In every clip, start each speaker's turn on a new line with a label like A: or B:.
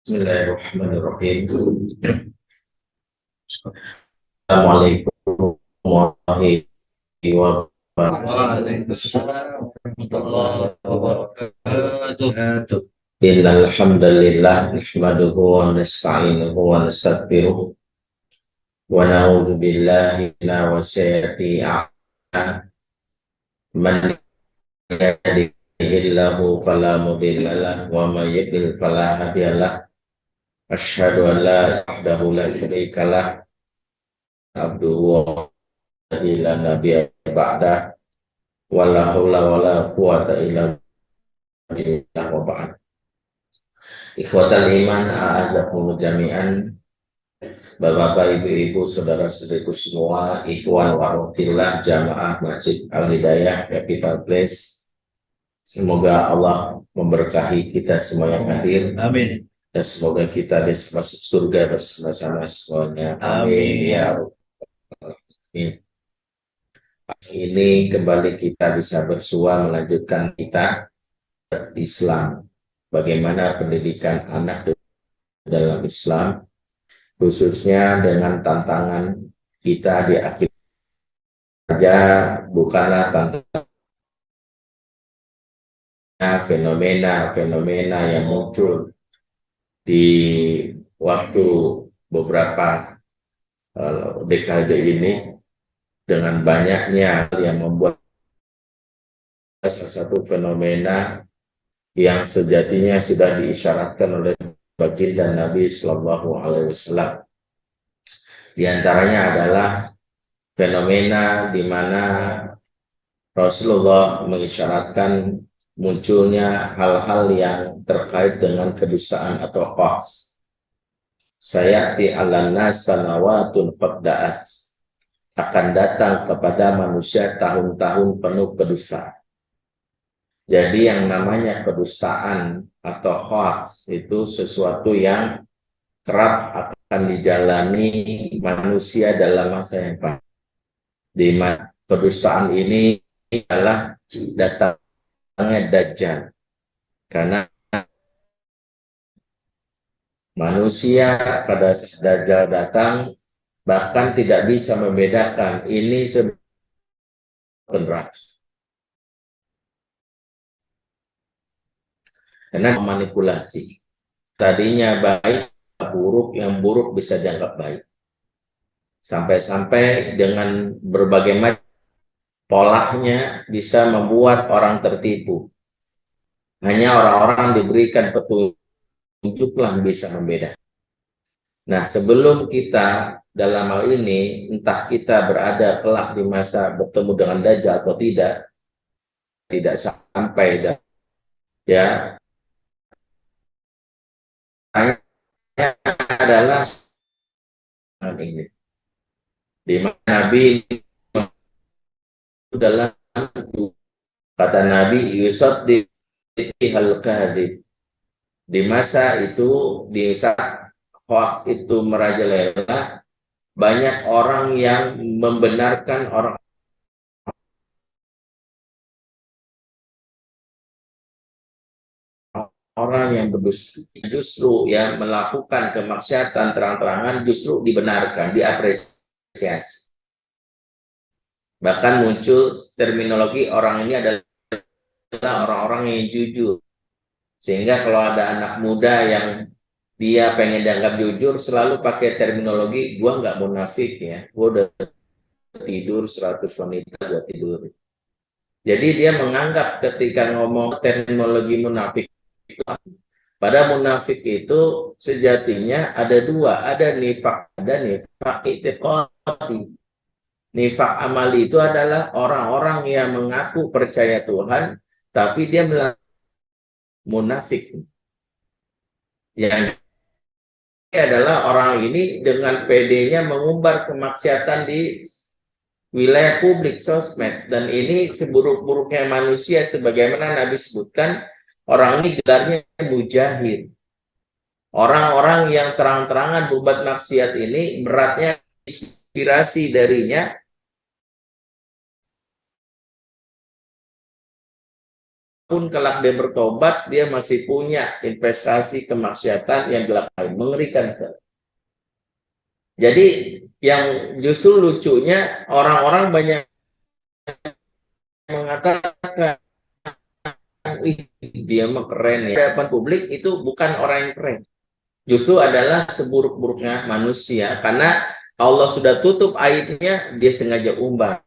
A: Bismillahirrahmanirrahim. Assalamualaikum warahmatullahi wabarakatuh.
B: Waalaikumsalam warahmatullahi wabarakatuh.
A: Innal hamdalillah nahmaduhu wa nasta'inuhu wa nastaghfiruh wa na'udzu billahi min sayyiati a'malina. Man yahdihillahu fala mudilla lahu wa man yudlil fala hadiya lahu. Asyhadu an la ilaha illa la syarika lah abduhu wa la nabiyya ba'da wala haula wala quwata illa billah wa ba'd. Ikhwatal iman a'azakumullah jami'an. Bapak-bapak, ibu-ibu, saudara-saudariku semua, ikhwan warahmatullah jamaah Masjid Al-Hidayah Capital Place. Semoga Allah memberkahi kita semua yang hadir.
B: Amin.
A: Dan semoga kita masuk surga bersama-sama semuanya.
B: Amin.
A: Ya Rabbal alamin. Ini kembali kita bisa bersua melanjutkan kita Islam, bagaimana pendidikan anak dalam Islam, khususnya dengan tantangan kita di akhir saja, bukanlah tantangan fenomena-fenomena yang muncul di waktu beberapa dekade ini, dengan banyaknya yang membuat salah satu fenomena yang sejatinya sudah diisyaratkan oleh baginda Nabi Sallallahu Alaihi Wasallam. Di antaranya adalah fenomena di mana Rasulullah mengisyaratkan munculnya hal-hal yang terkait dengan kedustaan atau hoax. Sayati ala nas sanawatun qabda'at, akan datang kepada manusia tahun-tahun penuh kedustaan. Jadi yang namanya kedustaan atau hoax itu sesuatu yang kerap akan dijalani manusia dalam masa yang panjang. Di mana kedustaan ini adalah datangnya Dajjal. Karena manusia pada Dajjal datang bahkan tidak bisa membedakan ini sebenarnya karena memanipulasi. Tadinya baik, buruk, yang buruk bisa dianggap baik. Sampai-sampai dengan berbagai macam polanya bisa membuat orang tertipu. Hanya orang-orang diberikan petunjuk yang bisa membedakan. Nah, sebelum kita dalam hal ini, entah kita berada kelak di masa bertemu dengan Dajjal atau tidak sampai ya, adalah ini di mana Nabi dalam kata Nabi Yusuf di al-kadhib, di masa itu, di saat hoax itu merajalela, banyak orang yang membenarkan orang yang berdosa, justru yang melakukan kemaksiatan terang-terangan justru dibenarkan, diapresiasi. Bahkan muncul terminologi orang ini adalah orang-orang yang jujur. Sehingga kalau ada anak muda yang dia pengen dianggap jujur, selalu pakai terminologi, gua nggak munafik ya, gua udah tidur 100 wanita, gua tidur. Jadi dia menganggap ketika ngomong terminologi munafik, pada munafik itu sejatinya ada dua, ada nifak i'tiqadi. Nifak amali itu adalah orang-orang yang mengaku percaya Tuhan, tapi dia melakukan munafik. Yang adalah orang ini dengan PD-nya mengumbar kemaksiatan di wilayah publik, sosmed. Dan ini seburuk-buruknya manusia, sebagaimana Nabi sebutkan, orang ini gelarnya mujahid. Orang-orang yang terang-terangan berbuat maksiat ini beratnya inspirasi darinya. kelak dia bertobat, dia masih punya investasi kemaksiatan yang dilakukan. Mengerikan sekali. Jadi yang justru lucunya orang-orang banyak mengatakan, "Wih, dia mah keren ya." Di hadapan publik itu bukan orang yang keren. Justru adalah seburuk-buruknya manusia. Karena Allah sudah tutup aibnya, dia sengaja umbar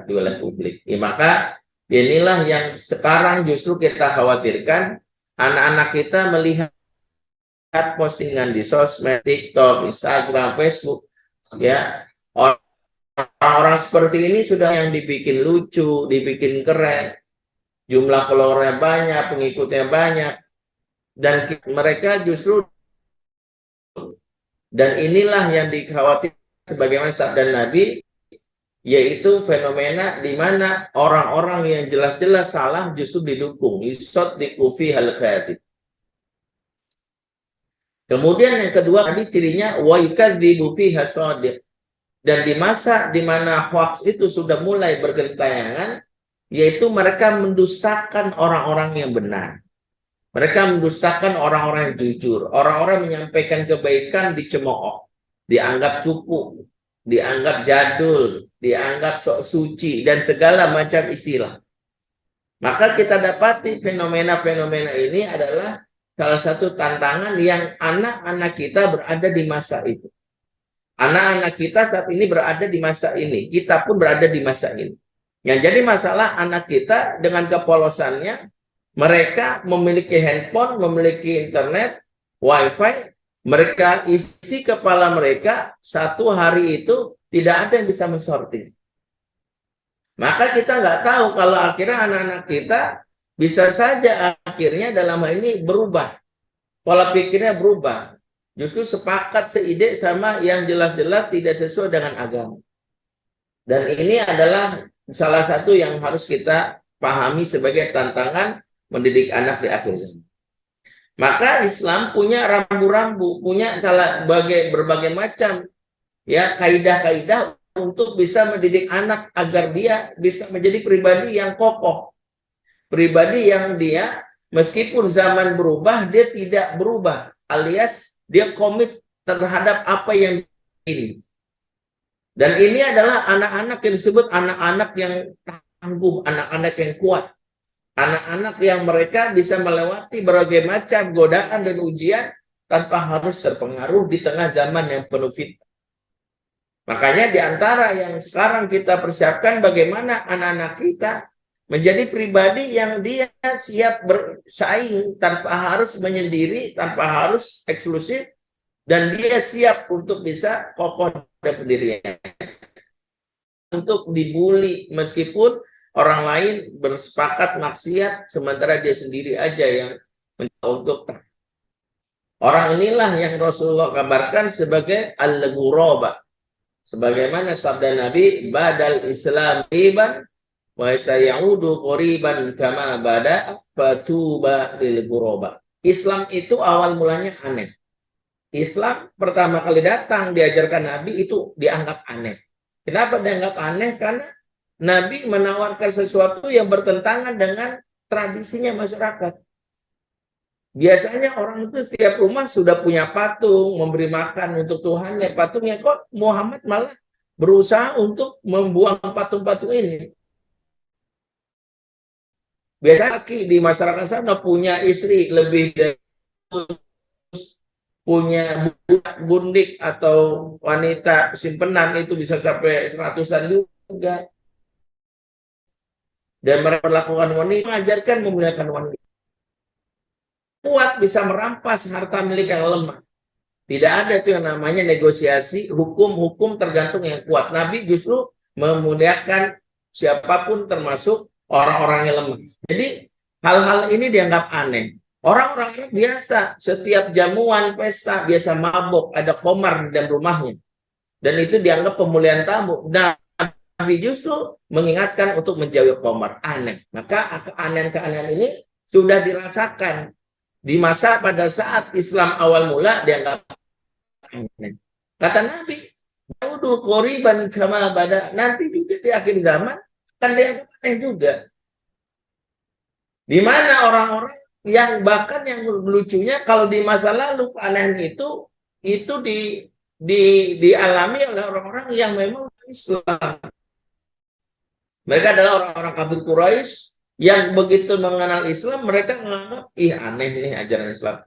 A: di wilayah publik. Ya, maka inilah yang sekarang justru kita khawatirkan, anak-anak kita melihat postingan di sosmed, TikTok, Instagram, Facebook, ya orang-orang seperti ini sudah yang dibikin lucu, dibikin keren, jumlah followernya banyak, pengikutnya banyak, dan mereka justru, dan inilah yang dikhawatirkan sebagaimana sabda Nabi, yaitu fenomena di mana orang-orang yang jelas-jelas salah justru didukung. Yusaddiqu fihal kadhib. Kemudian yang kedua, tadi cirinya wa yukadzibu fiha shadiq. Dan di masa di mana hoax itu sudah mulai bergentayangan, yaitu mereka mendustakan orang-orang yang benar. Mereka mendustakan orang-orang yang jujur. Orang-orang menyampaikan kebaikan dicemooh, dianggap cupu, dianggap jadul, dianggap sok suci, dan segala macam istilah. Maka kita dapati fenomena-fenomena ini adalah salah satu tantangan yang anak-anak kita berada di masa itu. Anak-anak kita saat ini berada di masa ini. Kita pun berada di masa ini. Yang jadi masalah anak kita dengan kepolosannya, mereka memiliki handphone, memiliki internet, wifi, mereka isi kepala mereka, satu hari itu tidak ada yang bisa mensortir. Maka kita nggak tahu kalau akhirnya anak-anak kita bisa saja akhirnya dalam hal ini berubah. Pola pikirnya berubah. Justru sepakat seide sama yang jelas-jelas tidak sesuai dengan agama. Dan ini adalah salah satu yang harus kita pahami sebagai tantangan mendidik anak di akhir zaman. Maka Islam punya rambu-rambu, punya berbagai macam ya kaidah-kaidah untuk bisa mendidik anak agar dia bisa menjadi pribadi yang kokoh. Pribadi yang dia meskipun zaman berubah, dia tidak berubah, alias dia komit terhadap apa yang ini. Dan ini adalah anak-anak yang disebut anak-anak yang tangguh, anak-anak yang kuat. Anak-anak yang mereka bisa melewati berbagai macam godaan dan ujian tanpa harus terpengaruh di tengah zaman yang penuh fitnah. Makanya di antara yang sekarang kita persiapkan bagaimana anak-anak kita menjadi pribadi yang dia siap bersaing tanpa harus menyendiri, tanpa harus eksklusif, dan dia siap untuk bisa kokoh dan pendirian. Untuk dibully meskipun orang lain bersepakat maksiat, sementara dia sendiri aja yang untuk orang inilah yang Rasulullah kabarkan sebagai al-ghuraba. Sebagaimana sabda Nabi, badal Islam iban wa sayaudu qoriban kama bada fatuba lil ghuraba. Islam itu awal mulanya aneh. Islam pertama kali datang diajarkan Nabi itu dianggap aneh. Kenapa dianggap aneh? Karena Nabi menawarkan sesuatu yang bertentangan dengan tradisinya masyarakat. Biasanya orang itu setiap rumah sudah punya patung, memberi makan untuk Tuhannya. Patungnya kok Muhammad malah berusaha untuk membuang patung-patung ini. Biasanya di masyarakat sana punya istri lebih dari punya bundik atau wanita simpenan itu bisa sampai seratusan juga. Dan mereka melakukan wanita, mengajarkan memuliakan wanita. Kuat bisa merampas harta milik yang lemah. Tidak ada itu yang namanya negosiasi, hukum tergantung yang kuat. Nabi justru memuliakan siapapun termasuk orang-orang yang lemah. Jadi hal-hal ini dianggap aneh. Orang-orang biasa, setiap jamuan, pesta, biasa mabuk, ada komar di dalam rumahnya. Dan itu dianggap pemulihan tamu. Nah, Nabi justru mengingatkan untuk menjauhi komar. Aneh. Maka keanehan-keanehan ini sudah dirasakan. Di masa pada saat Islam awal mula dianggap aneh. Kata Nabi, "Daudu qoriban kama bada." Nanti juga di akhir zaman akan dianggap aneh juga. Di mana orang-orang yang bahkan yang lucunya kalau di masa lalu keanehan itu dialami oleh orang-orang yang memang Islam. Mereka adalah orang-orang kafir Quraisy yang begitu mengenal Islam, mereka menganggap, ih aneh nih ajaran Islam.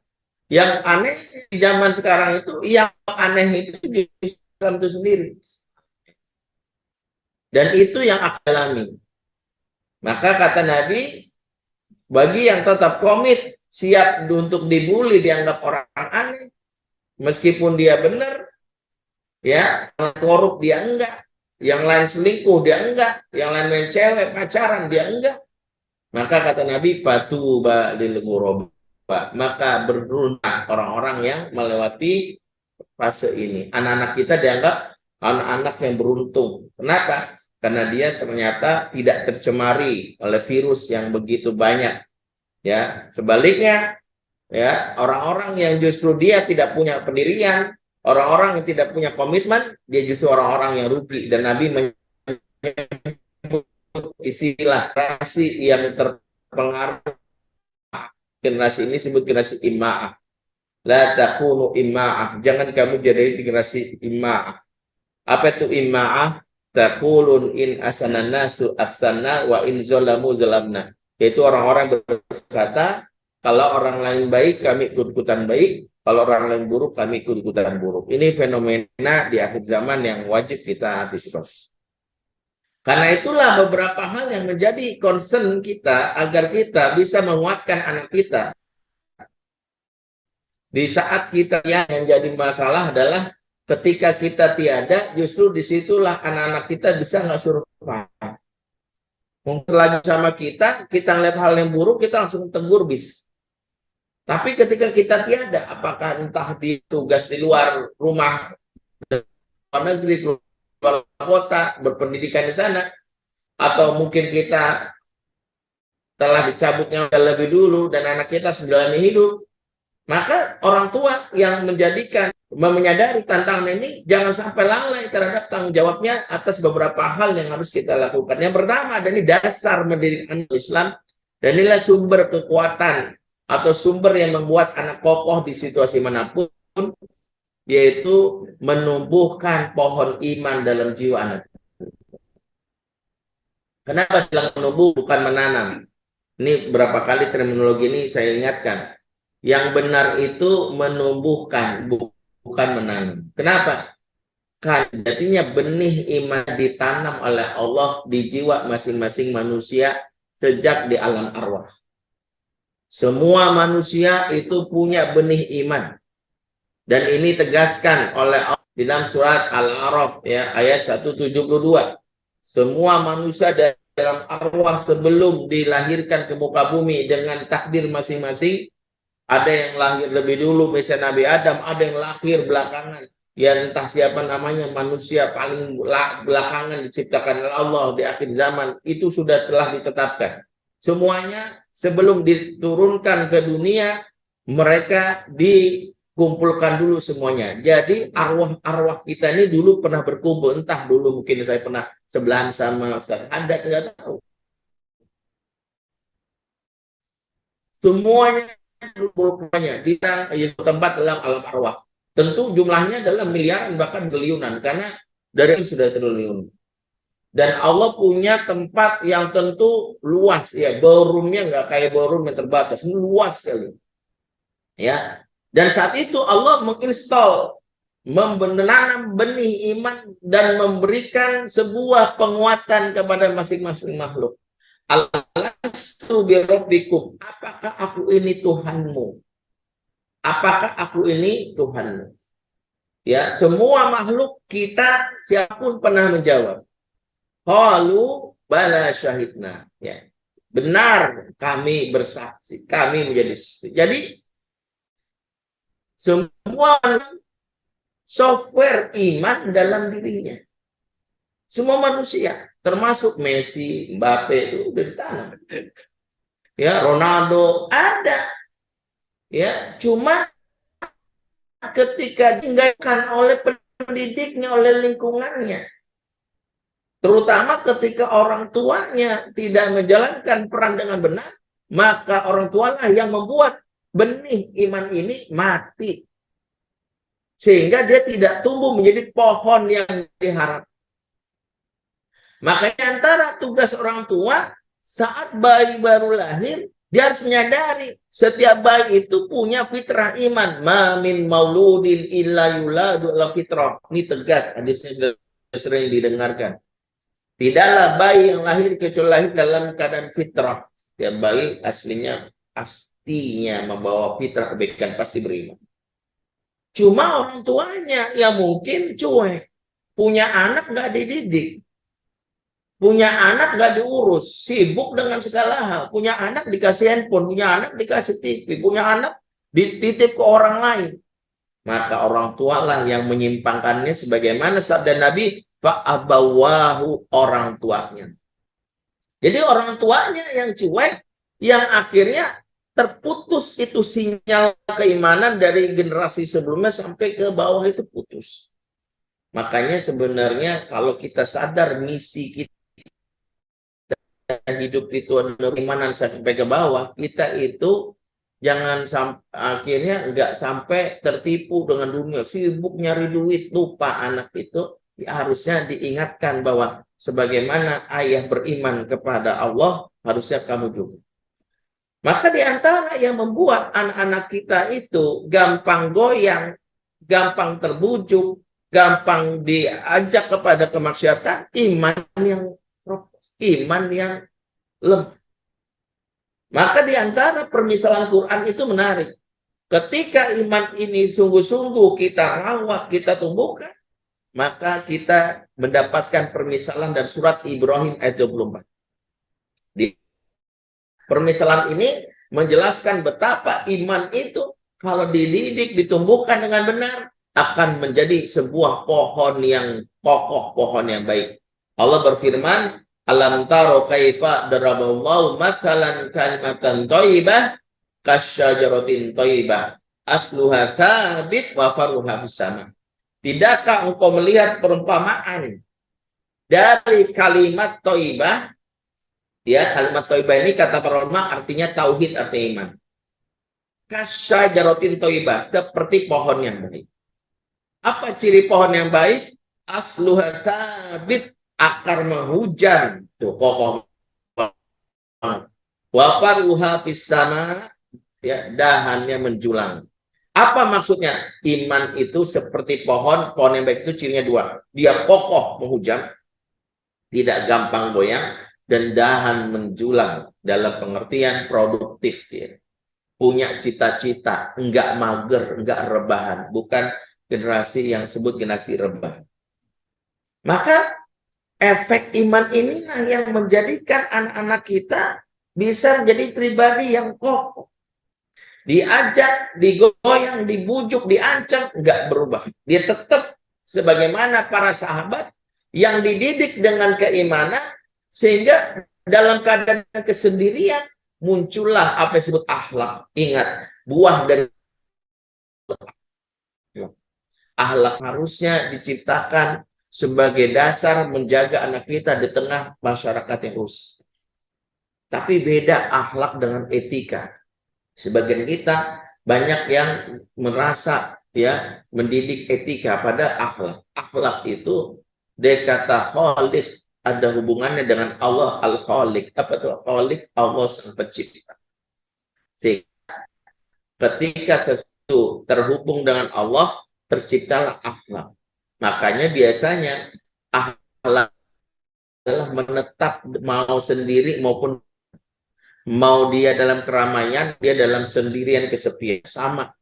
A: Yang aneh di zaman sekarang itu, yang aneh itu di Islam itu sendiri. Dan itu yang aku alami. Maka kata Nabi, bagi yang tetap komit, siap untuk dibully, dianggap orang aneh, meskipun dia benar, ya, korup dia enggak, yang lain selingkuh dia enggak, yang lain main cewek, pacaran dia enggak. Maka kata Nabi, fatuba lil ghuraba, maka beruntung orang-orang yang melewati fase ini. Anak-anak kita dianggap anak-anak yang beruntung. Kenapa? Karena dia ternyata tidak tercemari oleh virus yang begitu banyak. Ya, sebaliknya, ya, orang-orang yang justru dia tidak punya pendirian, orang-orang yang tidak punya komitmen, dia justru orang-orang yang rugi. Dan Nabi menyebut istilah generasi yang terpengaruh. Generasi ini disebut generasi ima'ah. La takunu ima'ah. Jangan kamu jadi generasi ima'ah. Apa itu ima'ah? Taqulun in asanan nasu ahsanna wa in zalamu zalamna. Yaitu orang-orang berkata, kalau orang lain baik, kami ikut-ikutan baik. Kalau orang lain buruk, kami ikut-ikutan buruk. Ini fenomena di akhir zaman yang wajib kita antisipasi. Karena itulah beberapa hal yang menjadi concern kita agar kita bisa menguatkan anak kita. Di saat kita yang menjadi masalah adalah ketika kita tiada, justru disitulah anak-anak kita bisa nggak survive. Selagi sama kita lihat hal yang buruk, kita langsung tegur bis. Tapi ketika kita tiada, apakah entah di tugas di luar rumah, luar negeri, luar kota, berpendidikan di sana, atau mungkin kita telah dicabutnya lebih dulu dan anak kita menjalani hidup, maka orang tua yang menyadari tantangan ini jangan sampai lalai terhadap tanggung jawabnya atas beberapa hal yang harus kita lakukan. Yang pertama, dan ini dasar pendidikan Islam, dan inilah sumber kekuatan atau sumber yang membuat anak kokoh di situasi manapun, yaitu menumbuhkan pohon iman dalam jiwa anak. Kenapa bilang menumbuh bukan menanam? Ini berapa kali terminologi ini saya ingatkan. Yang benar itu menumbuhkan, bukan menanam. Kenapa? Karena jadinya benih iman ditanam oleh Allah di jiwa masing-masing manusia sejak di alam arwah. Semua manusia itu punya benih iman. Dan ini tegaskan oleh Allah di dalam surat Al-A'raf ya, ayat 172. Semua manusia dalam arwah sebelum dilahirkan ke muka bumi dengan takdir masing-masing. Ada yang lahir lebih dulu, misalnya Nabi Adam, ada yang lahir belakangan. Ya entah siapa namanya, manusia paling belakangan diciptakan oleh Allah di akhir zaman. Itu sudah telah ditetapkan. Semuanya sebelum diturunkan ke dunia, mereka dikumpulkan dulu semuanya. Jadi arwah-arwah kita ini dulu pernah berkumpul. Entah dulu mungkin saya pernah sebelahan sama Ustaz. Anda tidak tahu. Semuanya rupanya di tempat dalam alam arwah. Tentu jumlahnya dalam miliaran bahkan triliunan karena dari itu sudah triliun. Dan Allah punya tempat yang tentu luas ya, ballroomnya nggak kayak ballroom yang terbatas, luas sekali. Ya. Dan saat itu Allah menginstal, menanam benih iman dan memberikan sebuah penguatan kepada masing-masing makhluk. Alastu birabbikum, apakah aku ini Tuhanmu? Apakah aku ini Tuhanmu? Ya, semua makhluk kita siapapun pernah menjawab. Qalu bala syahidna. Ya. Benar, kami bersaksi, kami menjadi saksi. Jadi semua software iman dalam dirinya. Semua manusia, termasuk Messi, Mbappe itu udah ditanam. Ya, Ronaldo ada. Ya, cuma ketika ditinggalkan oleh pendidiknya, oleh lingkungannya. Terutama ketika orang tuanya tidak menjalankan peran dengan benar, maka orang tualah yang membuat benih iman ini mati. Sehingga dia tidak tumbuh menjadi pohon yang diharap. Makanya antara tugas orang tua saat bayi baru lahir, dia harus menyadari setiap bayi itu punya fitrah iman. Ma min mauludin illa yuladu ala fitrah. Ini tegas, hadisnya sering didengarkan. Tidaklah bayi yang lahir kecuali lahir dalam keadaan fitrah. Ya, bayi aslinya pastinya membawa fitrah kebaikan, pasti beriman. Cuma orang tuanya yang mungkin cuek. Punya anak nggak dididik. Punya anak nggak diurus, sibuk dengan segala hal. Punya anak dikasih handphone, punya anak dikasih TV, punya anak dititip ke orang lain. Maka orang tua lah yang menyimpangkannya sebagaimana sabda Nabi, fa'abawahu, orang tuanya. Jadi orang tuanya yang cuek, yang akhirnya terputus itu sinyal keimanan dari generasi sebelumnya sampai ke bawah itu putus. Makanya sebenarnya kalau kita sadar misi kita hidup itu adalah keimanan sampai ke bawah, kita itu jangan akhirnya nggak sampai tertipu dengan dunia, sibuk nyari duit, lupa anak itu. Ya, harusnya diingatkan bahwa sebagaimana ayah beriman kepada Allah, harusnya kamu juga. Maka di antara yang membuat anak-anak kita itu gampang goyang, gampang terbujuk, gampang diajak kepada kemaksiatan, iman yang lemah. Maka di antara permisalan Quran itu menarik. Ketika iman ini sungguh-sungguh kita rawat, kita tumbuhkan, maka kita mendapatkan permisalan dan surat Ibrahim ayat 24. Di permisalan ini menjelaskan betapa iman itu kalau dididik, ditumbuhkan dengan benar, akan menjadi sebuah pohon yang kokoh, pohon yang baik. Allah berfirman, alam taro kaifa daraballahu mathalan kalimatan thayyibah kasyajaratin thayyibah asluha thabit wa faruha fis-sama. Tidakkah engkau melihat perumpamaan dari kalimat thayyibah? Ya, kalimat thayyibah ini kata para ulama artinya tauhid, artinya iman. Kasyajaratin thayyibah, seperti pohon yang baik. Apa ciri pohon yang baik? Asluha thabit, akar menghujan, tuh kokoh. Wafaruha fis-sama, ya, dahannya menjulang. Apa maksudnya? Iman itu seperti pohon yang baik itu cirinya dua. Dia kokoh menghujan, tidak gampang goyang, dan dahan menjulang dalam pengertian produktif. Ya. Punya cita-cita, enggak mager, enggak rebahan. Bukan generasi yang sebut generasi rebahan. Maka efek iman inilah yang menjadikan anak-anak kita bisa menjadi pribadi yang kokoh. Diajak, digoyang, dibujuk, diancam, enggak berubah. Dia tetap sebagaimana para sahabat yang dididik dengan keimanan, sehingga dalam keadaan kesendirian muncullah apa yang disebut akhlak. Ingat, buah dari akhlak harusnya diciptakan sebagai dasar menjaga anak kita di tengah masyarakat yang rusak. Tapi beda akhlak dengan etika. Sebagian kita banyak yang merasa ya mendidik etika pada akhlak. Akhlak itu dia kata khaliq, ada hubungannya dengan Allah al-Khaliq. Apa itu Khaliq? Allah sang pencipta. Sehingga ketika sesuatu terhubung dengan Allah, terciptalah akhlak. Makanya biasanya akhlak adalah menetap, mau sendiri maupun mau dia dalam keramaian, dia dalam sendirian kesepian. Sama.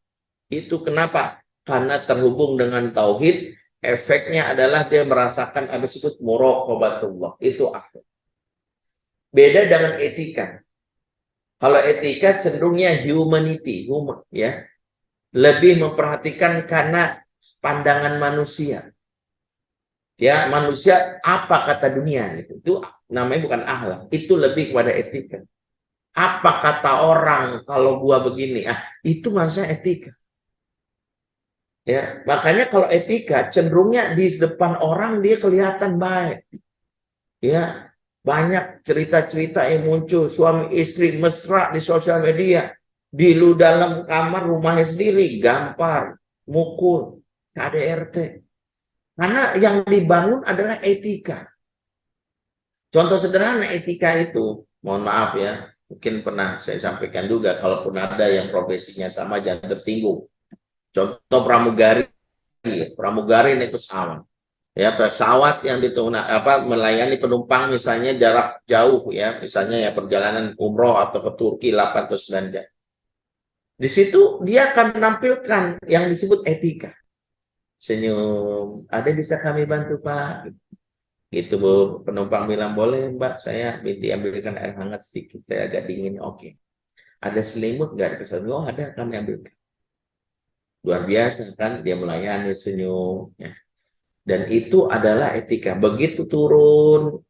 A: Itu kenapa? Karena terhubung dengan tauhid, efeknya adalah dia merasakan ada disebut muraqabatullah. Itu akhlak. Beda dengan etika. Kalau etika cenderungnya humanity, human, ya. Lebih memperhatikan karena pandangan manusia. Ya, manusia apa kata dunia itu namanya bukan akhlak. Itu lebih kepada etika. Apa kata orang kalau gua begini? Itu maksudnya etika. Ya, makanya kalau etika cenderungnya di depan orang dia kelihatan baik. Ya, Banyak cerita-cerita yang muncul, suami istri mesra di sosial media, di dalam kamar rumahnya sendiri, gampar, mukul, KDRT. Karena yang dibangun adalah etika. Contoh sederhana etika itu, mohon maaf ya, mungkin pernah saya sampaikan juga, kalaupun ada yang profesinya sama jangan tersinggung. Contoh pramugari, pramugari naik pesawat. Ya, pesawat yang melayani penumpang misalnya jarak jauh ya, misalnya ya perjalanan umroh atau ke Turki 8 atau 9 jam. Di situ dia akan menampilkan yang disebut etika. Senyum, ada bisa kami bantu Pak? Gitu Bu, penumpang bilang boleh Mbak, saya minta ambilkan air hangat sedikit, saya agak dingin. Oke. Ada selimut nggak? Oh ada, kami ambilkan. Luar biasa kan, dia melayani senyum. Ya. Dan itu adalah etika. Begitu turun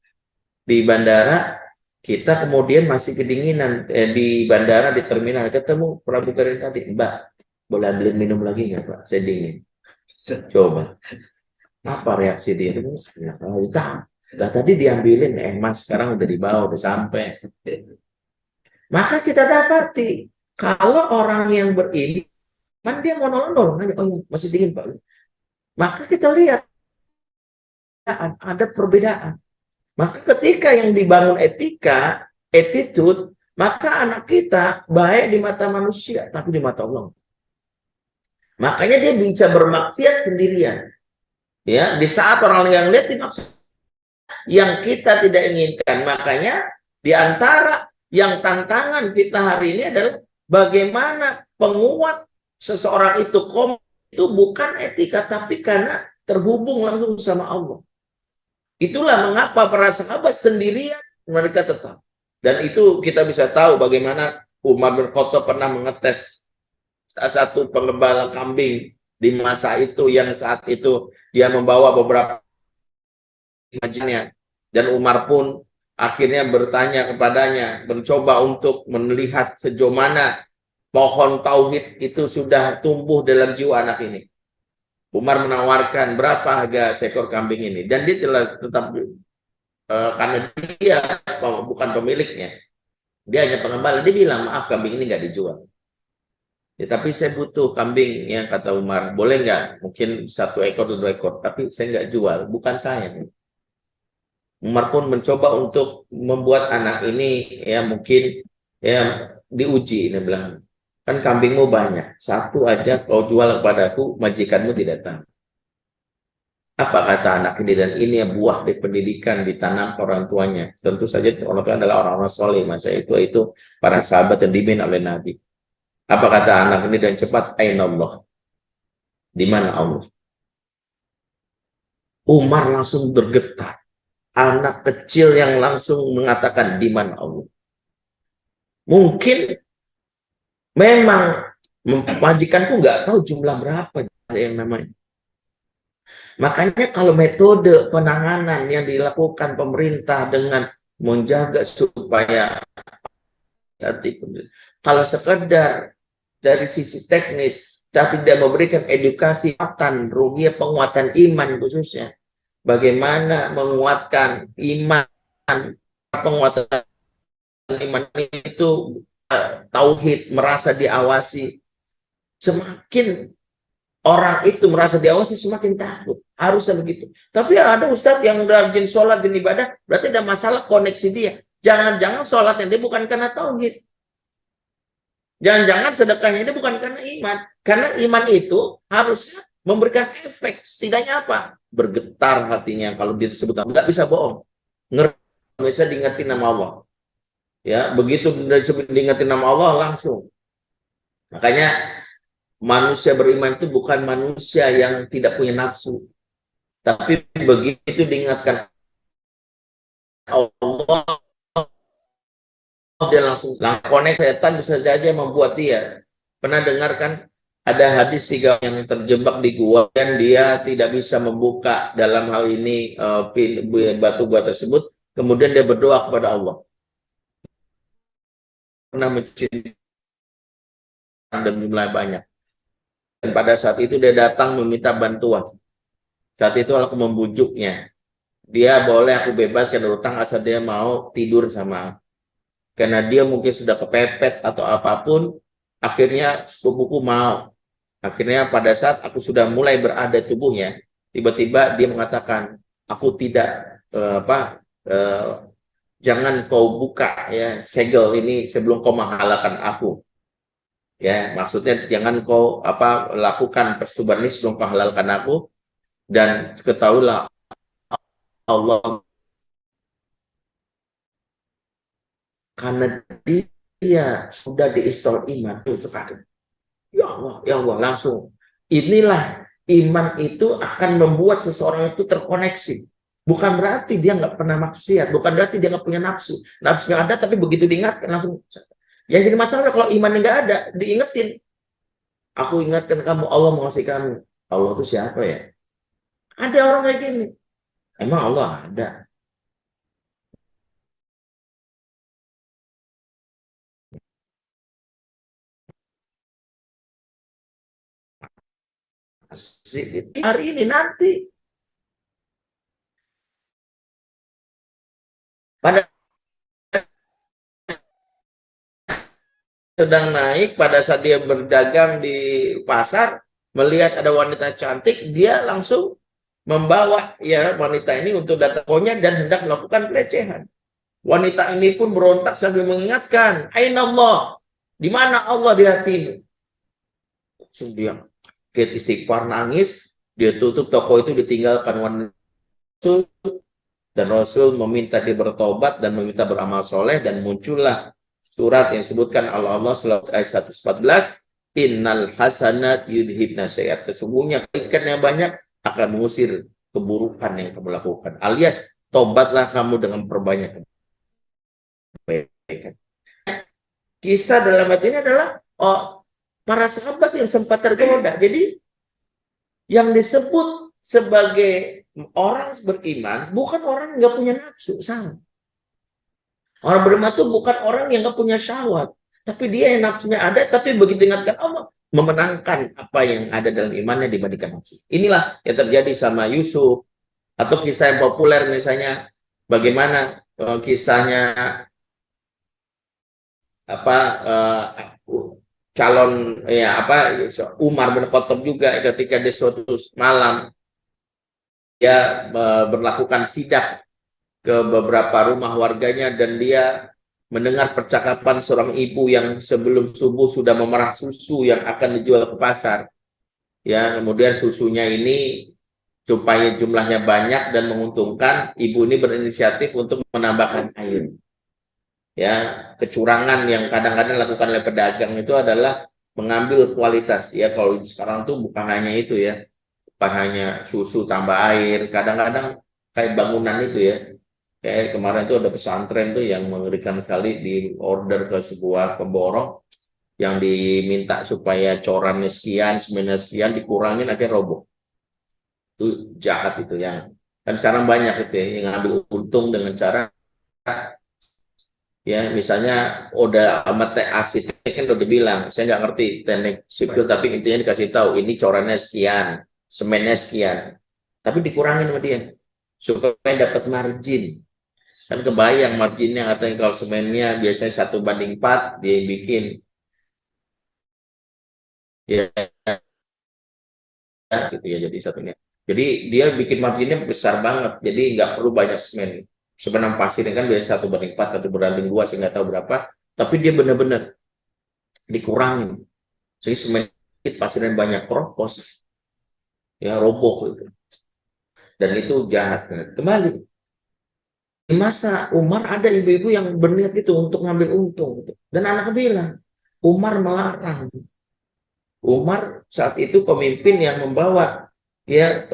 A: di bandara, kita kemudian masih kedinginan di bandara, di terminal, ketemu pramugari tadi, Mbak, boleh ambil minum lagi nggak Pak? Saya dingin. Coba. Apa reaksi dia? Lah tadi diambilin, Mas sekarang udah dibawa, udah sampai. Maka kita dapati, kalau orang yang beriman, dia mau nolong, oh masih dingin Pak. Maka kita lihat, ada perbedaan. Maka ketika yang dibangun etika, attitude, maka anak kita baik di mata manusia, tapi di mata Allah. Makanya dia bisa bermaksiat sendirian. Ya, di saat orang yang lihat dimaksud yang kita tidak inginkan. Makanya di antara yang tantangan kita hari ini adalah bagaimana penguat seseorang itu bukan etika, tapi karena terhubung langsung sama Allah. Itulah mengapa para sahabat sendirian mereka tetap. Dan itu kita bisa tahu bagaimana Umar bin Khattab pernah mengetes satu pengembala kambing di masa itu, yang saat itu dia membawa beberapa imajinya. Dan Umar pun akhirnya bertanya kepadanya, mencoba untuk melihat sejauh mana pohon tauhid itu sudah tumbuh dalam jiwa anak ini. Umar menawarkan berapa harga seekor kambing ini, dan dia tetap karena dia bukan pemiliknya, dia hanya pengembala. Dia bilang, maaf, kambing ini nggak dijual. Ya, tapi saya butuh kambing, yang kata Umar, boleh nggak? Mungkin 1 ekor atau 2 ekor, tapi saya nggak jual, bukan saya. Umar pun mencoba untuk membuat anak ini ya mungkin ya diuji. Dia bilang, kan kambingmu banyak, 1 aja kau jual kepadaku, majikanmu tidak tahu. Apa kata anak ini? Dan ini ya buah dari pendidikan ditanam orang tuanya. Tentu saja orang tua adalah orang-orang soleh. Masa itu para sahabat yang dibimbing oleh Nabi. Apa kata anak ini? Dan cepat, aina Allah. Di mana Allah? Umar langsung bergetar. Anak kecil yang langsung mengatakan di mana Allah. Mungkin memang majikanku nggak tahu jumlah berapa yang namanya. Makanya kalau metode penanganan yang dilakukan pemerintah dengan menjaga supaya kalau sekedar dari sisi teknis tapi tidak memberikan edukasi penguatan iman khususnya, bagaimana menguatkan iman, penguatan iman itu tauhid, merasa diawasi. Semakin orang itu merasa diawasi, semakin takut. Harusnya begitu. Tapi ada ustadz yang rajin sholat dan ibadah, berarti ada masalah koneksi dia. Jangan-jangan sholatnya dia bukan karena tauhid. Jangan-jangan sedekahnya dia bukan karena iman. Karena iman itu harusnya memberikan efek. Setidaknya apa? Bergetar hatinya kalau dia disebut. Nggak bisa bohong. Ngerti, bisa diingetin nama Allah. Ya, begitu disebut diingetin nama Allah langsung. Makanya manusia beriman itu bukan manusia yang tidak punya nafsu. Tapi begitu diingatkan Allah, dia langsung konek. Setan bisa saja membuat dia. Pernah dengarkan ada hadis tiga yang terjebak di gua dan dia tidak bisa membuka dalam hal ini batu gua tersebut. Kemudian dia berdoa kepada Allah. Pernah mencintai dan jumlah banyak. Dan pada saat itu dia datang meminta bantuan. Saat itu aku membujuknya. dia boleh aku bebaskan dari utang asal dia mau tidur sama aku. Karena dia mungkin sudah kepepet atau apapun, akhirnya sepupuku mau. Akhirnya pada saat aku sudah mulai berada tubuhnya, tiba-tiba dia mengatakan, aku tidak eh, jangan kau buka ya segel ini sebelum kau menghalalkan aku. Ya, maksudnya jangan kau lakukan persetubuhan ini sebelum kau halalkan aku, dan ketahuilah Allah, karena dia sudah diinstal iman itu sekali. Ya Allah, langsung. Inilah iman itu akan membuat seseorang itu terkoneksi. Bukan berarti dia nggak pernah maksiat, bukan berarti dia nggak punya nafsu. Nafsunya ada, tapi begitu diingatkan langsung. Yang jadi masalah kalau iman nggak ada, diingetin. Aku ingatkan kamu, Allah mengasihi kamu. Allah itu siapa ya? Ada orang kayak gini. Emang Allah ada? Hari ini nanti. Pada sedang naik, pada saat dia berdagang di pasar, melihat ada wanita cantik, dia langsung membawa ya wanita ini untuk datang pokoknya dan hendak melakukan pelecehan. Wanita ini pun berontak sambil mengingatkan, Aina Allah, di mana Allah di hatimu? Dia istighfar, nangis, dia tutup toko itu, ditinggalkan wanita itu, dan Rasul meminta dia bertobat dan meminta beramal soleh, dan muncullah surat yang disebutkan Allah surat ayat 114, innal hasanat yudhibna sayyi'at, sesungguhnya kebaikan yang banyak akan mengusir keburukan yang kamu lakukan, alias tobatlah kamu dengan perbanyak kebaikan. Kisah dalam hati ini adalah para sahabat yang sempat tergoda. Jadi yang disebut sebagai orang beriman bukan orang yang nggak punya nafsu, salah. Orang beriman itu bukan orang yang nggak punya syahwat, tapi dia yang nafsunya ada, tapi begitu ingatkan Allah, memenangkan apa yang ada dalam imannya dibandingkan nafsu. Inilah yang terjadi sama Yusuf, atau kisah yang populer misalnya bagaimana kisahnya calon Umar bin Khattab juga, ketika di suatu malam dia berlakukan sidak ke beberapa rumah warganya, dan dia mendengar percakapan seorang ibu yang sebelum subuh sudah memerah susu yang akan dijual ke pasar. Ya, kemudian susunya ini supaya jumlahnya banyak dan menguntungkan, ibu ini berinisiatif untuk menambahkan air. Ya, kecurangan yang kadang-kadang dilakukan oleh pedagang itu adalah mengambil kualitas. Ya, kalau sekarang tuh bukan hanya itu ya, bukan hanya susu tambah air, kadang-kadang kayak bangunan itu ya. Kayak kemarin tuh ada pesantren tuh yang mengerikan sekali, di order ke sebuah pemborong yang diminta supaya corannya sekian, semennya sekian, dikurangin akhirnya roboh. Itu jahat itu ya. Dan sekarang banyak itu ya, yang ngambil untung dengan cara ya misalnya udah amat arsitek kan udah bilang, saya nggak ngerti teknik sipil, tapi intinya dikasih tahu ini corannya sekian, semennya sekian, tapi dikurangin sama dia supaya dapat margin. Kan kebayang marginnya, katanya kalau semennya biasanya 1:4, dia bikin ya gitu ya, jadi satunya. Jadi dia bikin marginnya besar banget, jadi nggak perlu banyak semen. Sebenarnya pasir kan biasa 1:4, 1:2, saya nggak tahu berapa, tapi dia benar-benar dikurangin. Jadi semen pasirnya banyak, keropos, ya roboh gitu. Dan itu jahat. Kembali, di masa Umar ada ibu-ibu yang berniat itu untuk ngambil untung gitu. Dan anaknya bilang, Umar melarang. Umar saat itu pemimpin yang membawa ya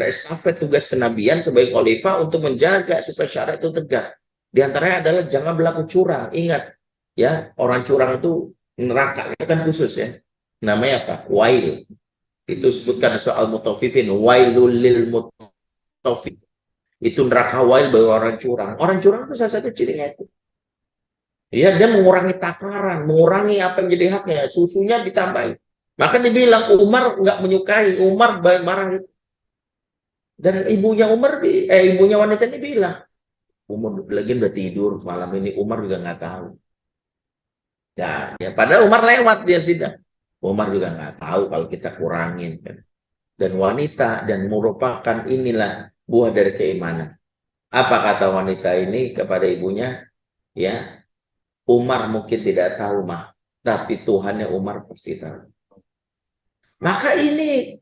A: estafet tugas kenabian sebagai khalifah untuk menjaga supaya syariat itu tegak. Di antaranya adalah jangan berlaku curang. Ingat ya, orang curang itu neraka kan khusus ya. Namanya apa? Wail. Itu sebutkan soal mutafifin, wailul lil mutafif. Itu neraka wail bagi orang curang. Orang curang itu salah satu cirinya itu. Ya, dia mengurangi takaran, mengurangi apa yang jadi haknya, susunya ditambahin. Maka dibilang Umar nggak menyukai, Umar marah. Dan ibunya wanita ini bilang, Umar lagi udah tidur malam ini, Umar juga nggak tahu. Ya, padahal Umar lewat dia sidang. Umar juga nggak tahu kalau kita kurangin kan. Dan wanita dan merupakan inilah buah dari keimanan. Apa kata wanita ini kepada ibunya? Ya, Umar mungkin tidak tahu mah, tapi Tuhannya Umar pasti tahu. Maka ini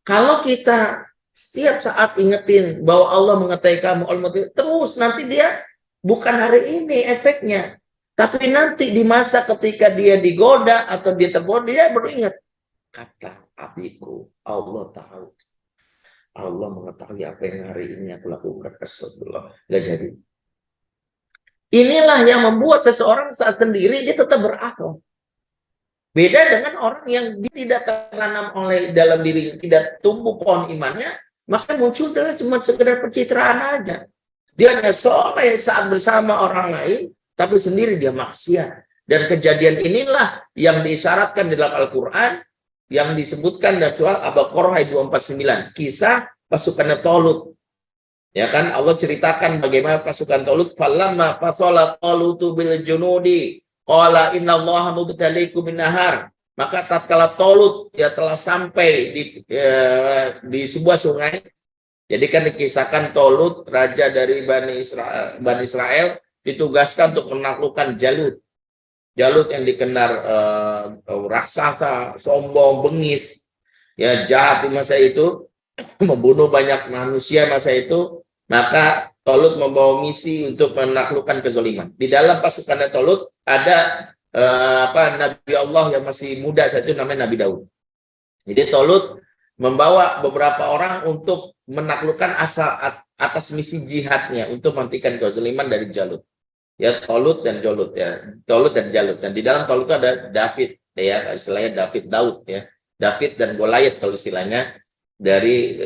A: kalau kita setiap saat ingetin bahwa Allah mengetahui kamu, terus nanti dia bukan hari ini efeknya, tapi nanti di masa ketika dia digoda atau dia tergoda, dia baru ingat, kata abiku, Allah tahu. Allah mengetahui apa yang hari ini aku lakukan. Astagfirullah. Nggak jadi. Inilah yang membuat seseorang saat sendiri dia tetap berakhlak. Beda dengan orang yang tidak tertanam oleh dalam diri, tidak tumbuh pohon imannya, maka muncul adalah cuma sekedar pencitraan aja. Dia hanya soleh saat bersama orang lain, tapi sendiri dia maksiat. Dan kejadian inilah yang disyaratkan dalam Al-Quran, yang disebutkan dalam surah Al-Baqarah ayat 249, kisah pasukan Talut. Ya kan, Allah ceritakan bagaimana pasukan Talut, falamma fasala Talutu bil junudi qala innallaha mubtaliikum binahar. Maka tatkala Talut ya telah sampai di sebuah sungai. Jadi kan dikisahkan Talut, raja dari Bani Israel ditugaskan untuk menaklukkan Jalut. Jalut yang dikenal raksasa, sombong, bengis, ya jahat di masa itu, membunuh banyak manusia masa itu. Maka Talut membawa misi untuk menaklukkan kezaliman. Di dalam pasukan Talut ada Nabi Allah yang masih muda saat itu, namanya Nabi Daud. Jadi Talut membawa beberapa orang untuk menaklukkan atas misi jihadnya untuk menghentikan kezaliman dari Jalut. Ya, Talut dan Jalut ya. Talut dan Jalut. Dan di dalam Talut itu ada David ya, istilahnya Daud ya. David dan Goliat kalau istilahnya dari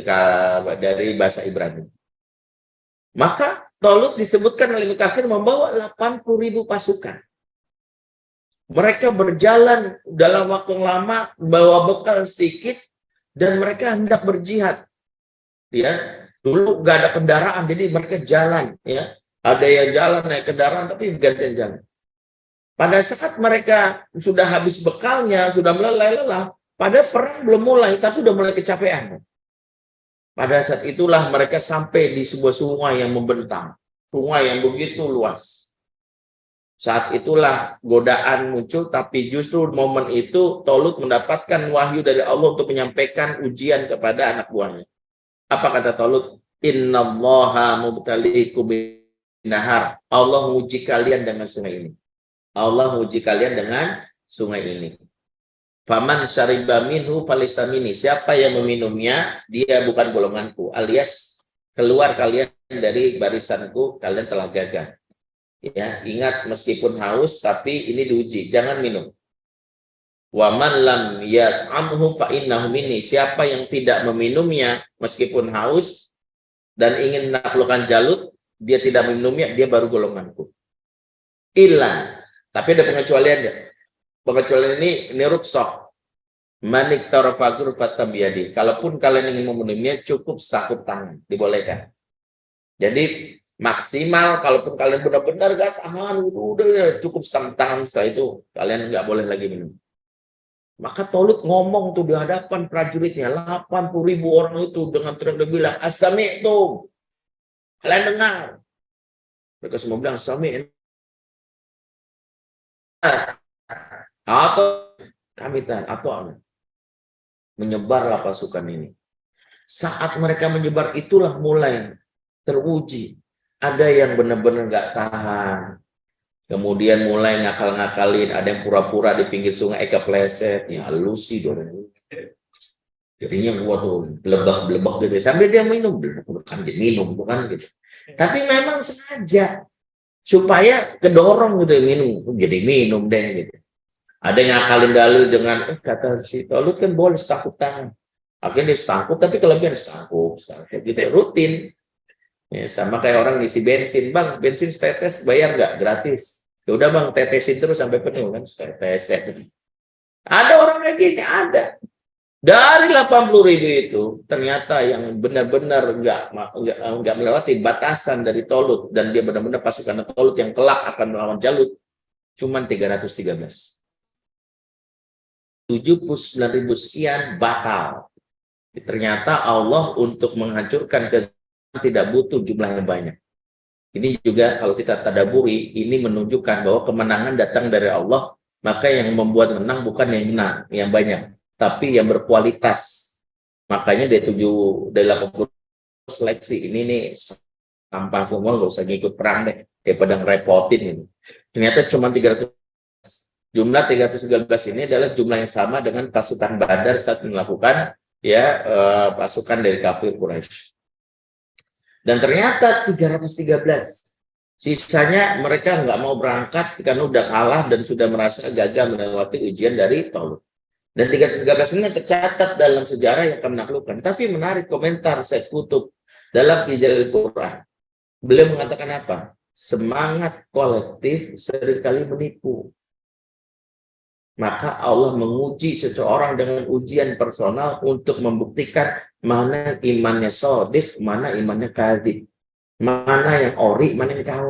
A: bahasa Ibrani. Maka Talut disebutkan oleh Mukathir membawa 80.000 pasukan. Mereka berjalan dalam waktu yang lama, bawa bekal sedikit, dan mereka hendak berjihad. Ya, dulu nggak ada kendaraan, jadi mereka jalan. Ya, ada yang jalan naik kendaraan, tapi gantian jalan. Pada saat mereka sudah habis bekalnya, sudah mulai lelah, pada perang belum mulai, tapi sudah mulai kecapean. Pada saat itulah mereka sampai di sebuah sungai yang membentang. Sungai yang begitu luas. Saat itulah godaan muncul, tapi justru momen itu Talut mendapatkan wahyu dari Allah untuk menyampaikan ujian kepada anak buahnya. Apa kata Talut? Innallaha mubtaliikum binahar. Allah menguji kalian dengan sungai ini. Allah menguji kalian dengan sungai ini. Faman syariba minhu falaysa minni. Siapa yang meminumnya, dia bukan golonganku. Alias keluar kalian dari barisanku, kalian telah gagal. Ya, ingat meskipun haus tapi ini diuji, jangan minum. Wa man lam yat'amhu fa innahu minni. Siapa yang tidak meminumnya meskipun haus dan ingin menaklukkan Jalut, dia tidak meminumnya, dia baru golonganku. Illa, tapi ada pengecualian. Pengecualian ini rukhsah. Manik tarafagur fatabiyadi. Kalaupun kalian ingin memenuhinya, cukup sakup tangan, dibolehkan. Jadi maksimal, kalaupun kalian benar-benar gak tahan, udah cukup tangan, setelah itu kalian nggak boleh lagi minum. Maka Talut ngomong tuh di hadapan prajuritnya, 80.000 orang itu dengan teriak bilang, as-sami'tum. Kalian dengar. Mereka semua bilang, as-sami'tum. Atau kami tahan, atau menyebarlah pasukan ini. Saat mereka menyebar, itulah mulai teruji. Ada yang benar-benar nggak tahan, kemudian mulai ngakal-ngakalin. Ada yang pura-pura di pinggir sungai kepleset, ya halusi dong. Jadinya waduh belebak gitu. Sambil dia minum, bukan dia minum, bukan gitu. Tapi memang sengaja supaya kedorong gitu minum, jadi minum deh gitu. Ada yang ngakalin dalil dengan kata si Talut kan boleh sangkut tangan. Akhirnya dia sangkut, tapi kelebihan sangkut gitu rutin. Ya, sama kayak orang ngisi bensin, bang, bensin tetes bayar nggak? Gratis. Ya udah bang, tetesin terus sampai penuh kan, tetes. Ada orang kayak gini, ada. Dari 80.000 itu, ternyata yang benar-benar nggak melewati batasan dari Tolut, dan dia benar-benar pasukan Tolut yang kelak akan melawan Jalut, cuma 313. 79.000 sekian batal. Ternyata Allah untuk menghancurkan kezaliman tidak butuh jumlah yang banyak. Ini juga kalau kita tadaburi, ini menunjukkan bahwa kemenangan datang dari Allah, maka yang membuat menang bukan yang menang, yang banyak, tapi yang berkualitas. Makanya dari 80 seleksi ini nih sampah semua, nggak usah ngikut perang deh, daripada ngerepotin ini. Ternyata cuma 300. Jumlah 313 ini adalah jumlah yang sama dengan pasukan Badar saat melakukan pasukan dari kafir Quraisy. Dan ternyata 313. Sisanya mereka nggak mau berangkat karena udah kalah dan sudah merasa gagal melewati ujian dari Tolut. Dan 313 ini tercatat dalam sejarah yang akan menaklukkan. Tapi menarik komentar Syekh Qutb dalam Izalul Quran. Beliau mengatakan apa? Semangat kolektif seringkali menipu. Maka Allah menguji seseorang dengan ujian personal untuk membuktikan mana imannya shadiq, mana imannya kadzib, mana yang ori, mana yang KW.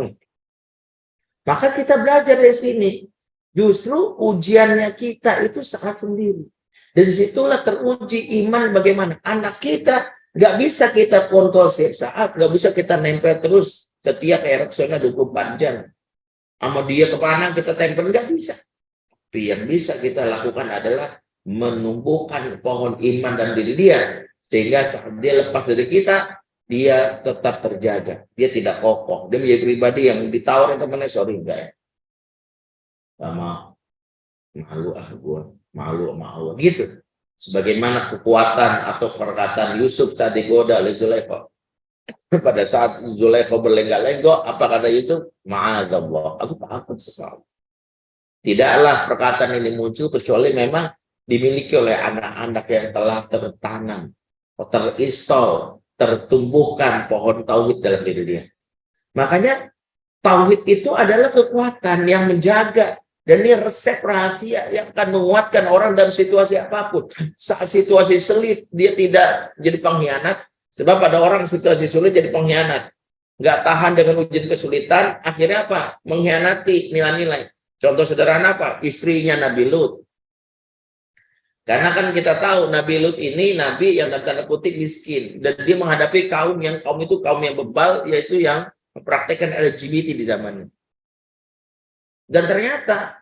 A: Maka kita belajar dari sini. Justru ujiannya kita itu saat sendiri. Dan disitulah teruji iman bagaimana. Anak kita nggak bisa kita kontrol setiap saat, nggak bisa kita nempel terus setiap ereksinya 24 jam. Sama dia kemana kita tempel, nggak bisa. Tapi yang bisa kita lakukan adalah menumbuhkan pohon iman dan diri dia. Sehingga saat dia lepas dari kita, dia tetap terjaga. Dia tidak kokoh. Dia menjadi pribadi yang ditawarin temannya, sorry enggak ya. Sama malu gue, malu sama Allah. Gitu. Sebagaimana kekuatan atau perkataan Yusuf tadi goda oleh Zulaikha. Pada saat Zulaikha berlenggak-lenggok, apa kata Yusuf? Ma'adzallah, aku takut sekali. Tidaklah perkataan ini muncul kecuali memang dimiliki oleh anak-anak yang telah tertanam, terinstall, tertumbuhkan pohon tauhid dalam diri dia. Makanya tauhid itu adalah kekuatan yang menjaga, dan ini resep rahasia yang akan menguatkan orang dalam situasi apapun. Saat situasi sulit dia tidak jadi pengkhianat, sebab ada orang situasi sulit jadi pengkhianat, nggak tahan dengan ujian kesulitan, akhirnya apa? Mengkhianati nilai-nilai. Contoh sederhana apa? Istrinya Nabi Lut. Karena kan kita tahu Nabi Lut ini nabi yang dalam tanda kutip miskin, dan dia menghadapi kaum yang bebal, yaitu yang mempraktekkan LGBT di zamannya. Dan ternyata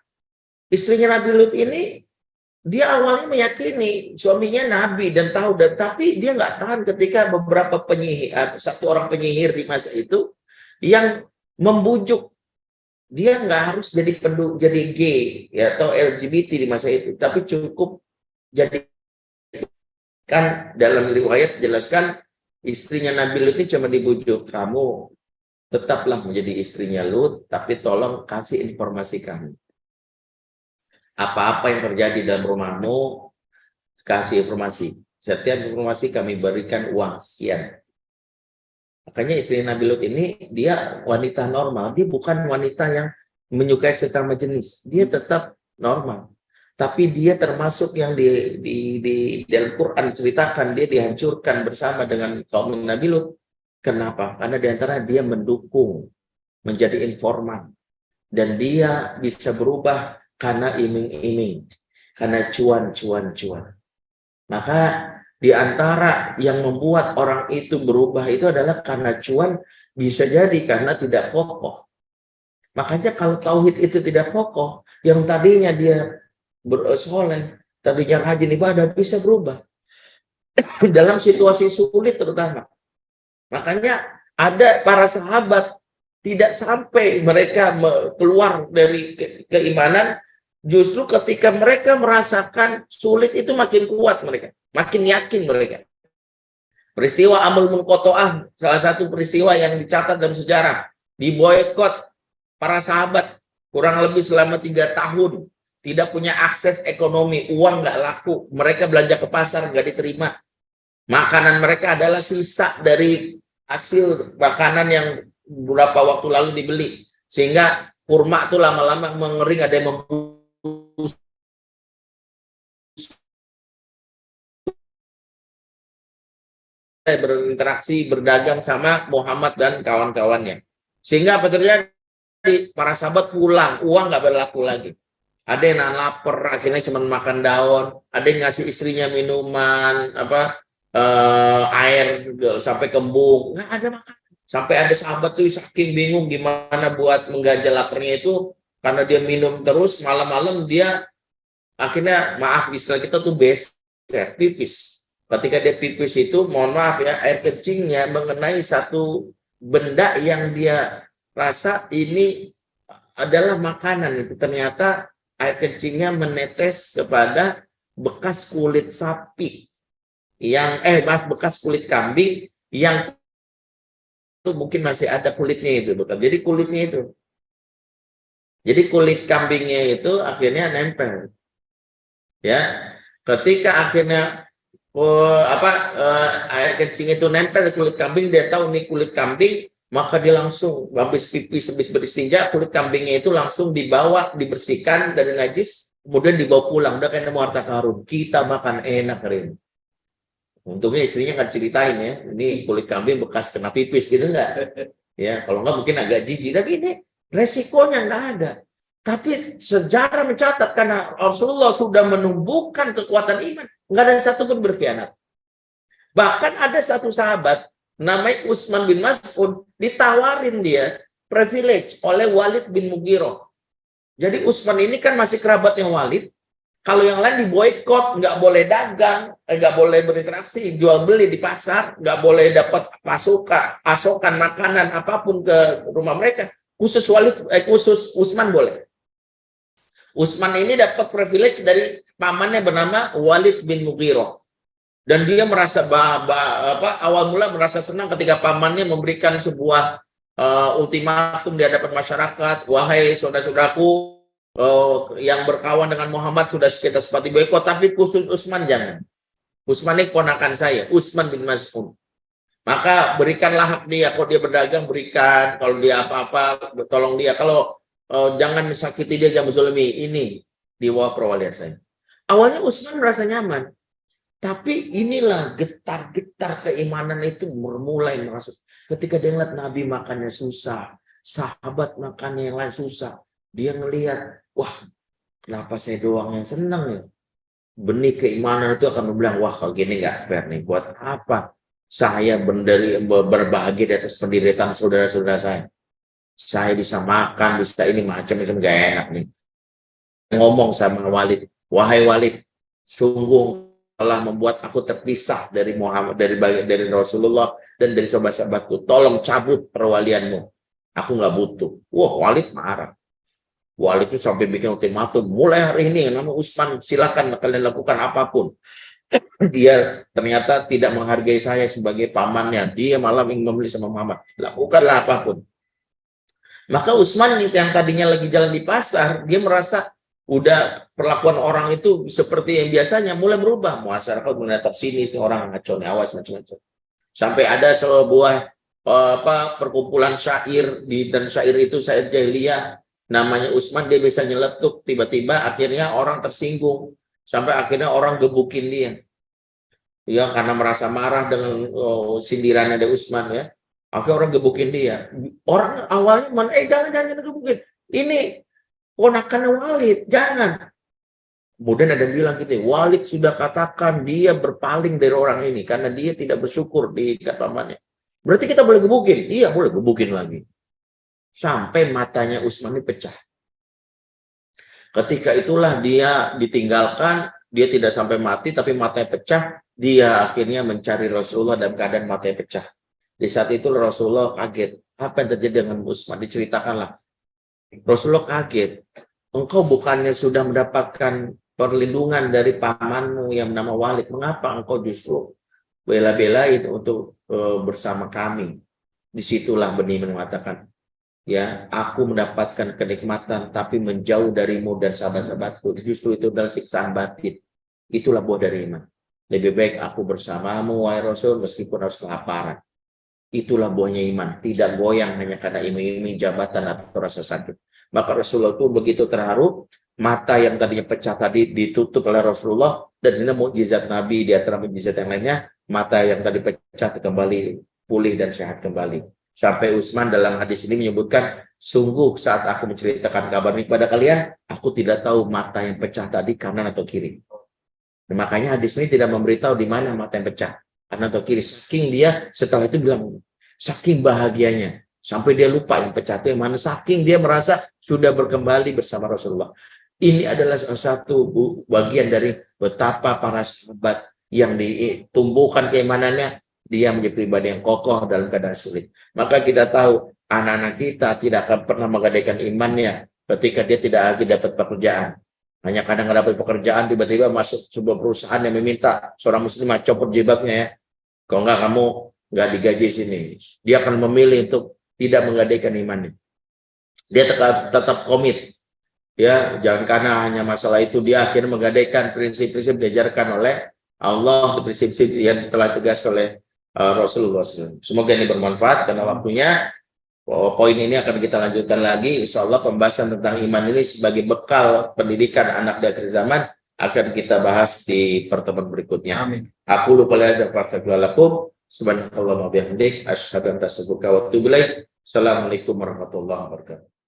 A: istrinya Nabi Lut ini, dia awalnya meyakini suaminya nabi dan tahu, dan tapi dia nggak tahan ketika beberapa penyihir, satu orang penyihir di masa itu yang membujuk dia nggak harus jadi gay ya, atau LGBT di masa itu, tapi cukup jadi, kan dalam riwayat jelaskan istrinya Nabi Lut ini cuma dibujuk, kamu tetaplah menjadi istrinya Lut, tapi tolong kasih informasi kami. Apa-apa yang terjadi dalam rumahmu, kasih informasi. Setiap informasi kami berikan uang sekian. Makanya istri Nabi Lut ini, dia wanita normal. Dia bukan wanita yang menyukai sesama jenis. Dia tetap normal. Tapi dia termasuk yang di dalam Quran ceritakan, dia dihancurkan bersama dengan kaum Nabi Lut. Kenapa? Karena diantara dia mendukung, menjadi informan. Dan dia bisa berubah karena iming-iming, karena cuan. Maka di antara yang membuat orang itu berubah itu adalah karena cuan, bisa jadi karena tidak kokoh. Makanya kalau tauhid itu tidak kokoh, yang tadinya dia bersoleh, tadinya rajin ibadah, bisa berubah dalam situasi sulit terutama. Makanya ada para sahabat tidak sampai mereka keluar dari keimanan, justru ketika mereka merasakan sulit itu makin kuat mereka, makin yakin mereka. Peristiwa Amul Munqato'ah, salah satu peristiwa yang dicatat dalam sejarah, diboykot para sahabat kurang lebih selama 3 tahun, tidak punya akses ekonomi, uang nggak laku, mereka belanja ke pasar nggak diterima. Makanan mereka adalah sisa dari hasil makanan yang beberapa waktu lalu dibeli, sehingga kurma itu lama-lama mengering, ada yang membusuk berinteraksi, berdagang sama Muhammad dan kawan-kawannya. Sehingga apa terjadi? Para sahabat pulang, uang nggak berlaku lagi. Ada yang lapar, akhirnya cuma makan daun. Ada yang ngasih istrinya minuman, air sampai kembung. Nggak ada makan. Sampai ada sahabat tuh saking bingung gimana buat menggajal laparnya itu, karena dia minum terus malam-malam dia akhirnya, maaf istilah kita tuh beser, pipis. Ketika dia pipis itu, mohon maaf ya, air kencingnya mengenai satu benda yang dia rasa ini adalah makanan. Itu ternyata air kencingnya menetes kepada bekas kulit sapi yang bekas kulit kambing yang mungkin masih ada kulitnya itu, bukan? Jadi kulitnya itu. Jadi kulit kambingnya itu akhirnya nempel. Ya, ketika akhirnya air kencing itu nempel di kulit kambing, dia tahu nih kulit kambing, maka dia langsung habis pipis, habis beristinja, kulit kambingnya itu langsung dibawa, dibersihkan dari najis, kemudian dibawa pulang. Udah kayak nemu harta karun, kita makan enak hari ini. Untungnya istrinya nggak ceritain ya, ini kulit kambing bekas kena pipis gitu enggak? Ya, kalau nggak mungkin agak jijik, tapi ini resikonya nggak ada. Tapi sejarah mencatat karena Rasulullah sudah menumbuhkan kekuatan iman, nggak ada satupun berkhianat. Bahkan ada satu sahabat namanya Utsman bin Mas'ud, ditawarin dia privilege oleh Walid bin Mughirah. Jadi Utsman ini kan masih kerabatnya Walid. Kalau yang lain diboikot, nggak boleh dagang, nggak boleh berinteraksi, jual beli di pasar, nggak boleh dapat pasokan makanan apapun ke rumah mereka. Khusus Utsman boleh. Utsman ini dapat privilege dari pamannya bernama Walid bin Mughirah. Dan dia merasa awal mula merasa senang ketika pamannya memberikan sebuah ultimatum di hadapan masyarakat, wahai saudara-saudaraku yang berkawan dengan Muhammad sudah kita sepati boikot, tapi khusus Utsman jangan. Utsman ini ponakan saya, Utsman bin Mas'ud. Maka berikanlah hak dia, kalau dia berdagang berikan, kalau dia apa-apa tolong dia, kalau jangan sakiti dia, jangan zalimi. Ini di bawah perwalian saya. Awalnya Utsman merasa nyaman, tapi inilah getar-getar keimanan itu mulai merasuk. Ketika dia lihat Nabi makannya susah, sahabat makannya yang lain susah, dia ngelihat, wah, kenapa saya doang yang senang ya? Benih keimanan itu akan bilang, wah, kalau gini nggak fair nih. Buat apa saya berbahagia di atas penderitaan saudara-saudara saya? Saya bisa makan, bisa ini macam-macam, gak enak nih. Ngomong sama Walid, wahai Walid, sungguh telah membuat aku terpisah dari Muhammad, dari Rasulullah dan dari sahabat-sahabatku. Tolong cabut perwalianmu. Aku nggak butuh. Wah, Walid marah. Walid itu sampai bikin ultimatum. Mulai hari ini, nama Utsman, silakan kalian lakukan apapun. Dia ternyata tidak menghargai saya sebagai pamannya. Dia malah ingin membeli sama Muhammad. Lakukanlah apapun. Maka Utsman yang tadinya lagi jalan di pasar, dia merasa udah perlakuan orang itu seperti yang biasanya, mulai berubah. Masyarakat menatap sini orang ngaco nih, awas macam-macam. Sampai ada sebuah perkumpulan syair dan syair itu syair jahiliyah, namanya Utsman, dia bisa nyeletuk, tiba-tiba akhirnya orang tersinggung, sampai akhirnya orang gebukin dia. Ya, karena merasa marah dengan sindirannya dari Utsman ya. Akhirnya orang gebukin dia. Orang awalnya jangan gebukin. Ini ponakan Walid, jangan. Kemudian ada yang bilang gitu, Walid sudah katakan dia berpaling dari orang ini karena dia tidak bersyukur di pamannya. Berarti kita boleh gebukin? Iya, boleh gebukin lagi. Sampai matanya Utsman ini pecah. Ketika itulah dia ditinggalkan, dia tidak sampai mati tapi matanya pecah, dia akhirnya mencari Rasulullah dalam keadaan matanya pecah. Di saat itu Rasulullah kaget. Apa yang terjadi dengan Utsman? Diceritakanlah. Rasulullah kaget. Engkau bukannya sudah mendapatkan perlindungan dari pamanmu yang bernama Walid. Mengapa engkau justru bela-belain untuk bersama kami? Disitulah benih mengatakan, ya, aku mendapatkan kenikmatan tapi menjauh darimu dan sahabat-sahabatku. Justru itu adalah siksaan batin. Itulah buah dari iman. Lebih baik aku bersamamu, wahai Rasul, meskipun harus kelaparan. Itulah buahnya iman, tidak goyang hanya karena iming-iming jabatan atau rasa sakit. Maka Rasulullah itu begitu terharu, mata yang tadinya pecah tadi ditutup oleh Rasulullah, dan ini mukjizat Nabi di antara mukjizat yang lainnya, mata yang tadi pecah kembali pulih dan sehat kembali. Sampai Utsman dalam hadis ini menyebutkan, sungguh saat aku menceritakan kabar ini kepada kalian, aku tidak tahu mata yang pecah tadi kanan atau kiri. Nah, makanya hadis ini tidak memberitahu di mana mata yang pecah, kanan atau kiri. Saking dia setelah itu bilang, saking bahagianya, sampai dia lupa yang pecah itu yang mana, saking dia merasa sudah berkembali bersama Rasulullah. Ini adalah salah satu bagian dari betapa para sahabat yang ditumbuhkan keimanannya, dia menjadi pribadi yang kokoh dalam keadaan sulit. Maka kita tahu anak-anak kita tidak akan pernah menggadaikan imannya ketika dia tidak lagi dapat pekerjaan. Hanya kadang dapat pekerjaan, tiba-tiba masuk sebuah perusahaan yang meminta seorang muslimah copot jilbabnya ya. Kalau enggak kamu nggak digaji sini. Dia akan memilih untuk tidak menggadaikan imannya. Dia tetap komit. Ya, jangan karena hanya masalah itu dia akhirnya menggadaikan prinsip-prinsip diajarkan oleh Allah, prinsip-prinsip yang telah tegas oleh Rasulullah SAW. Semoga ini bermanfaat karena waktunya. Poin ini akan kita lanjutkan lagi. Insya Allah pembahasan tentang iman ini sebagai bekal pendidikan anak di akhir zaman akan kita bahas di pertemuan berikutnya.
B: Amin.
A: Aku lupa lagi lakum. Subhanallah wa bihamdik. Asyhadu an la ilaha illa anta astaghfiruka wa atubu ilaik. Assalamualaikum warahmatullahi wabarakatuh.